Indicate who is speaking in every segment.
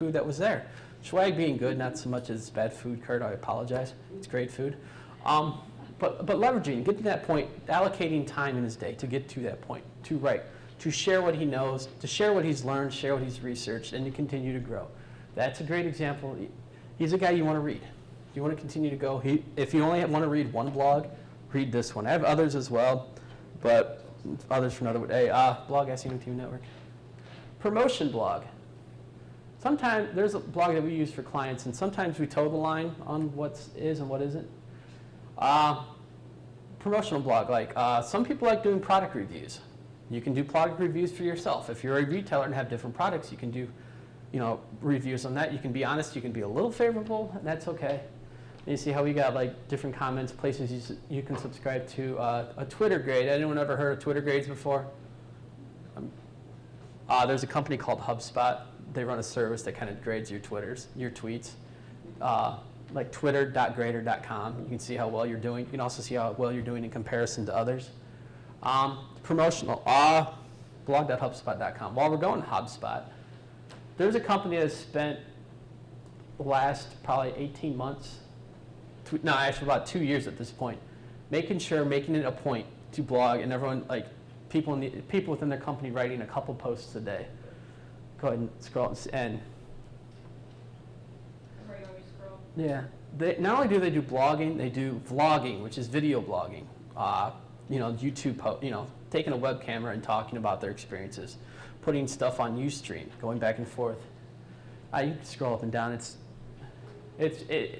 Speaker 1: food that was there. Swag being good, not so much as bad food, Kurt, I apologize. It's great food. But leveraging, getting to that point, allocating time in his day to get to that point, to write, to share what he knows, to share what he's learned, share what he's researched, and to continue to grow. That's a great example. He's a guy you want to read. You want to continue to go. If you only want to read one blog, read this one. I have others as well, but others from another day. Blog SEO Team Network. Promotion blog. Sometimes there's a blog that we use for clients, and sometimes we toe the line on what is and what isn't. Promotional blog, like some people like doing product reviews. You can do product reviews for yourself. If you're a retailer and have different products, you can do, reviews on that. You can be honest. You can be a little favorable, and that's okay. And you see how we got like different comments, places you can subscribe to. A Twitter grade. Anyone ever heard of Twitter grades before? There's a company called HubSpot. They run a service that kind of grades your tweets. Like twitter.grader.com. You can see how well you're doing. You can also see how well you're doing in comparison to others. Promotional, blog.hubspot.com. While we're going to HubSpot, there's a company that has spent the last probably 18 months, actually about 2 years at this point, making it a point to blog, and everyone, like people within their company writing a couple posts a day. Go ahead and scroll and yeah. Not only do they do blogging, they do vlogging, which is video blogging. YouTube, taking a web camera and talking about their experiences, putting stuff on UStream, going back and forth. You can scroll up and down.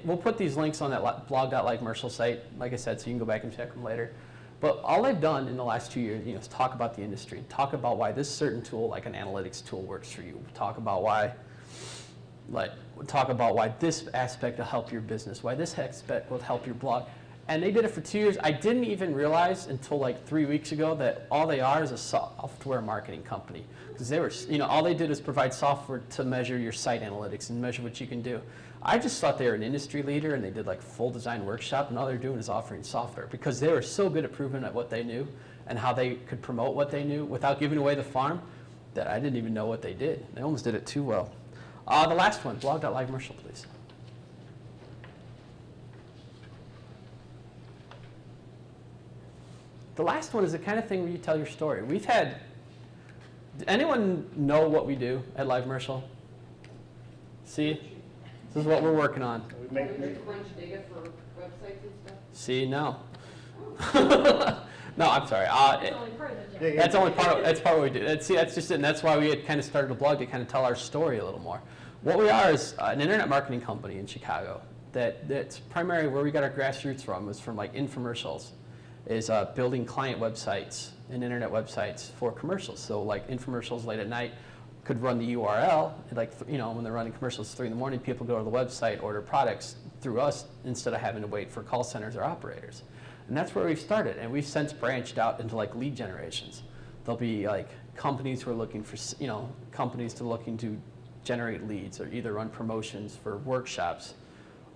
Speaker 1: We'll put these links on that blog.livemercial site, like I said, so you can go back and check them later. But all they've done in the last 2 years, is talk about the industry, talk about why this certain tool, like an analytics tool, works for you. Talk about why this aspect will help your business, why this aspect will help your blog. And they did it for 2 years. I didn't even realize until like 3 weeks ago that all they are is a software marketing company. Because they were, all they did is provide software to measure your site analytics and measure what you can do. I just thought they were an industry leader and they did like full design workshop, and all they're doing is offering software because they were so good at proving at what they knew and how they could promote what they knew without giving away the farm that I didn't even know what they did. They almost did it too well. The last one, blog.livemercial, please. The last one is the kind of thing where you tell your story. Anyone know what we do at livemercial? See, this is what we're working on.
Speaker 2: We crunch data for websites and stuff?
Speaker 1: See, no. No, I'm sorry.
Speaker 2: That's only part of the job.
Speaker 1: That's part of what we do. That's just it, and that's why we had kind of started a blog to kind of tell our story a little more. What we are is an internet marketing company in Chicago. That's primarily where we got our grassroots from. Was from like infomercials, is building client websites and internet websites for commercials. So like infomercials late at night could run the URL. Like when they're running commercials 3 in the morning, people go to the website, order products through us instead of having to wait for call centers or operators. And that's where we've started. And we've since branched out into like lead generations. There'll be like companies who are looking for looking to generate leads or either run promotions for workshops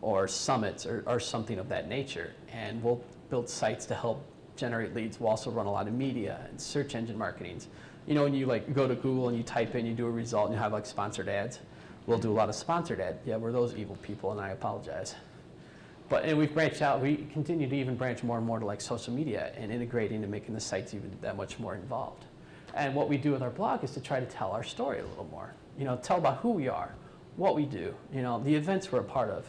Speaker 1: or summits or something of that nature. And we'll build sites to help generate leads. We'll also run a lot of media and search engine marketing. When you like go to Google and you type in, you do a result and you have like sponsored ads. We'll do a lot of sponsored ads. Yeah, we're those evil people and I apologize. And we've branched out. We continue to even branch more and more to like social media and integrating and making the sites even that much more involved. And what we do with our blog is to try to tell our story a little more. Tell about who we are, what we do, the events we're a part of.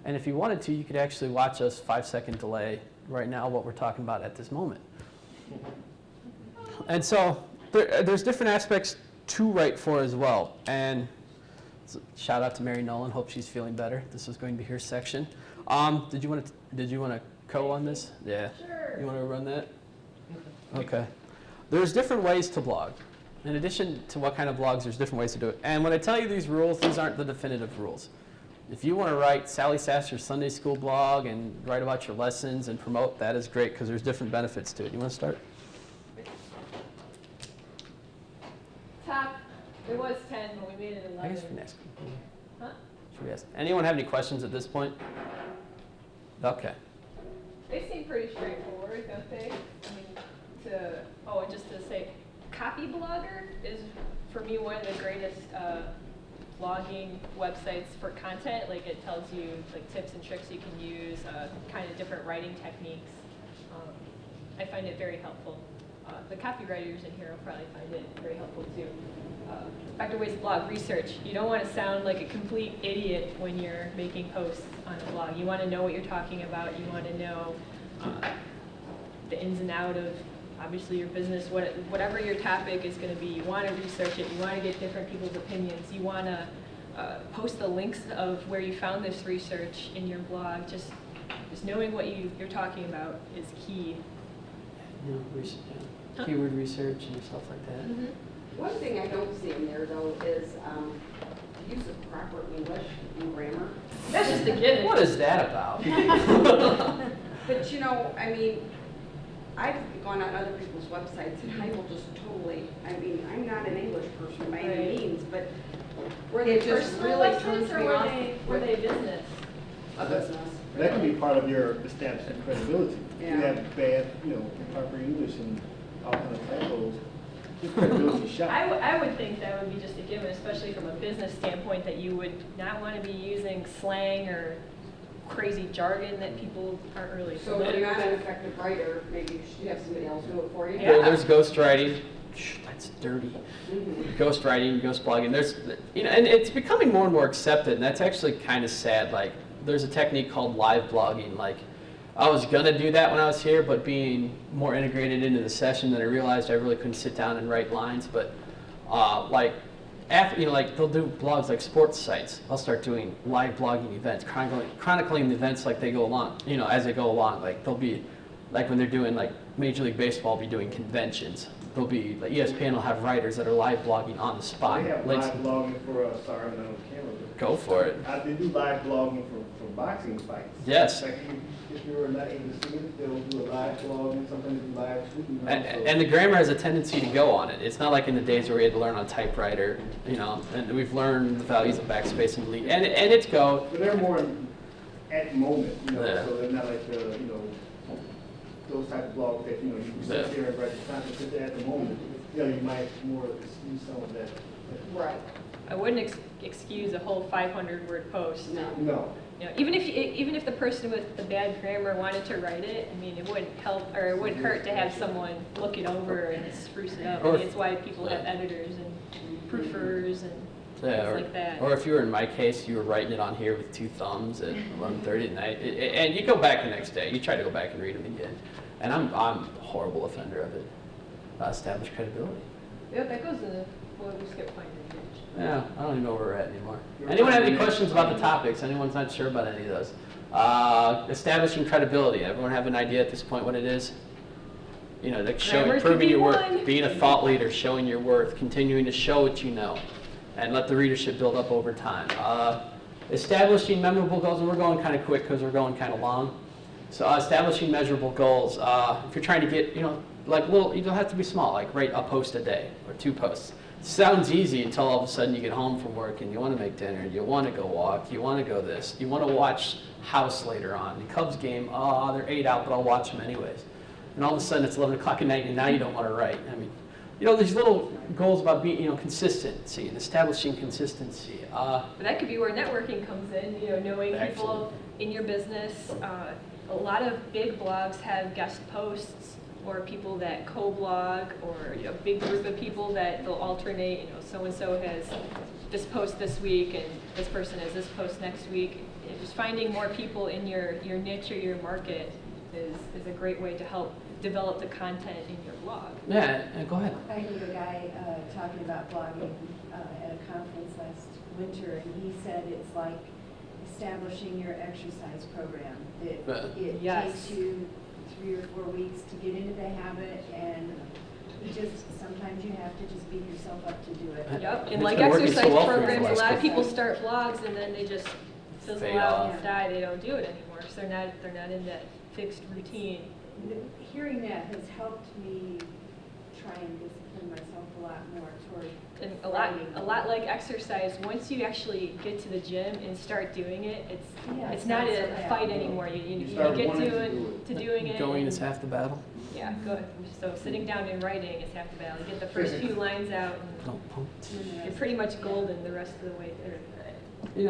Speaker 1: And if you wanted to, you could actually watch us 5-second delay right now what we're talking about at this moment. And so there's different aspects to write for as well. And shout out to Mary Nolan. Hope she's feeling better. This is going to be her section. Did you want to co on this? Yeah.
Speaker 2: Sure.
Speaker 1: You want to run that? Okay. There's different ways to blog. In addition to what kind of blogs, there's different ways to do it. And when I tell you these rules, these aren't the definitive rules. If you want to write Sally Sasser's Sunday School blog and write about your lessons and promote, that is great because there's different benefits to it. You want to start?
Speaker 2: It was 10, but we made it 11.
Speaker 1: I guess we can ask.
Speaker 2: Huh?
Speaker 1: Should we ask? Anyone have any questions at this point? Okay.
Speaker 2: They seem pretty straightforward, don't they? Just to say, copy blogger is for me one of the greatest blogging websites for content. Like it tells you like tips and tricks you can use, kind of different writing techniques. I find it very helpful. The copywriters in here will probably find it very helpful too. Effective ways to blog research. You don't want to sound like a complete idiot when you're making posts on a blog. You want to know what you're talking about. You want to know the ins and outs of obviously your business, whatever your topic is going to be. You want to research it. You want to get different people's opinions. You want to post the links of where you found this research in your blog. Just knowing what you're talking about is key.
Speaker 1: You know, keyword research and stuff like that.
Speaker 2: Mm-hmm.
Speaker 3: One thing I don't see in there though is the use of proper English and grammar.
Speaker 2: That's just a given.
Speaker 1: What is that about?
Speaker 3: But you know, I mean, I've gone on other people's websites and I will just totally, I mean, I'm not an English person by any means, but
Speaker 2: Were they
Speaker 3: it just
Speaker 2: personal
Speaker 3: really
Speaker 2: websites
Speaker 3: turns
Speaker 2: or
Speaker 3: me
Speaker 2: were
Speaker 3: off.
Speaker 2: were they business?
Speaker 3: A business.
Speaker 4: That can be part of your establishing credibility.
Speaker 3: Yeah.
Speaker 4: You have bad, you know, improper English and all kinds of typos. Your credibility shot.
Speaker 2: I would think that would be just a given, especially from a business standpoint, that you would not want to be using slang or crazy jargon that people aren't really
Speaker 3: So if
Speaker 2: familiar
Speaker 3: you're not an
Speaker 2: with.
Speaker 3: effective writer, maybe you should have somebody else do it for you.
Speaker 2: Yeah.
Speaker 1: Well, there's ghostwriting. Shh, that's dirty.
Speaker 3: Mhm.
Speaker 1: Ghostwriting, ghost blogging. There's, you know, and it's becoming more and more accepted, and that's actually kind of sad. Like, there's a technique called live blogging. Like, I was gonna do that when I was here, but being more integrated into the session, then I realized I really couldn't sit down and write lines. But like, after, you know, like they'll do blogs like sports sites. I'll start doing live blogging events, chronicling the events like they go along. You know, as they go along. Like they'll be, like when they're doing like Major League Baseball, will be doing conventions. There'll be, like ESPN will have writers that are live blogging on the spot.
Speaker 4: They have
Speaker 1: Like,
Speaker 4: live blogging for, sorry, I'm not on camera. But
Speaker 1: go for it.
Speaker 4: They do live blogging for boxing fights.
Speaker 1: Yes.
Speaker 4: Like if you're not able to see it, they'll do a live blogging, sometimes do live shooting.
Speaker 1: And the grammar has a tendency to go on it. It's not like in the days where we had to learn on typewriter, you know, and we've learned the values of backspace and delete. And it's go.
Speaker 4: But they're more at the moment, you know,
Speaker 1: Yeah.
Speaker 4: so they're not like the, you know, those type of blogs that, you know, you can sit
Speaker 1: Yeah.
Speaker 4: there and write the content, but at the moment, you know, you might more use some of that.
Speaker 3: Right.
Speaker 2: I wouldn't excuse a whole 500-word post.
Speaker 3: No.
Speaker 4: No.
Speaker 2: You know, even if the person with the bad grammar wanted to write it, I mean, it wouldn't help or it wouldn't hurt to have someone look it over and spruce it up. I mean, it's why people have editors and proofers and
Speaker 1: Yeah,
Speaker 2: things like that.
Speaker 1: or if you were in my case, you were writing it on here with 2 thumbs at 11:30 at night, and you go back the next day. You try to go back and read them again. And I'm a horrible offender of it. Established credibility.
Speaker 2: Yep, that goes in the, well, we skipped finding it.
Speaker 1: Yeah, I don't even know where we're at anymore. Anyone have any questions about the topics? Anyone's not sure about any of those? Establishing credibility. Everyone have an idea at this point what it is? You know, like
Speaker 2: Grammar could
Speaker 1: proving
Speaker 2: be
Speaker 1: your
Speaker 2: one.
Speaker 1: worth, being a thought leader, showing your worth, continuing to show what you know, and let the readership build up over time. Establishing memorable goals, and we're going kind of quick because we're going kind of long. So establishing measurable goals. If you're trying to get, you know, like little, you don't have to be small, like write a post a day or 2 posts. Sounds easy until all of a sudden you get home from work and you want to make dinner, you want to go walk, you want to go this, you want to watch House later on. The Cubs game, oh, they're 8 out, but I'll watch them anyways. And all of a sudden it's 11 o'clock at night and now you don't want to write. I mean, you know, there's little goals about being, you know, consistency and establishing consistency.
Speaker 2: But that could be where networking comes in, you know, knowing people
Speaker 1: Excellent.
Speaker 2: in your business. A lot of big blogs have guest posts or people that co-blog or a big group of people that they'll alternate, you know, so-and-so has this post this week and this person has this post next week. And just finding more people in your niche or your market is a great way to help develop the content in your blog.
Speaker 1: Yeah, go ahead.
Speaker 5: I heard a guy talking about blogging at a conference last winter, and he said it's like establishing your exercise program. It
Speaker 2: Yes.
Speaker 5: takes you 3 or 4 weeks to get into the habit, and sometimes you have to just beat yourself up to do it.
Speaker 2: Yep,
Speaker 1: It's
Speaker 2: and like
Speaker 1: been working so
Speaker 2: exercise
Speaker 1: well for you
Speaker 2: programs,
Speaker 1: the
Speaker 2: a
Speaker 1: last
Speaker 2: lot of
Speaker 1: couple
Speaker 2: people
Speaker 1: years.
Speaker 2: start blogs and then they just fizzle
Speaker 1: Fade
Speaker 2: out
Speaker 1: off.
Speaker 2: and die. They don't do it anymore, so they're not in that fixed routine.
Speaker 5: Hearing that has helped me try and discipline myself a lot more toward
Speaker 2: And
Speaker 5: writing.
Speaker 2: a lot like exercise, once you actually get to the gym and start doing it,
Speaker 5: Yeah,
Speaker 2: it's
Speaker 5: it's
Speaker 2: not
Speaker 5: not so
Speaker 2: a
Speaker 5: bad.
Speaker 2: fight anymore. You
Speaker 4: start
Speaker 2: get
Speaker 4: wanting to do
Speaker 2: to doing it.
Speaker 1: Going
Speaker 2: and-
Speaker 1: is half the battle.
Speaker 2: Yeah, good. So sitting down and writing is half the battle. Get the first few lines out, and
Speaker 1: Don't pump.
Speaker 2: you're pretty much golden the rest of the way through.
Speaker 1: You know,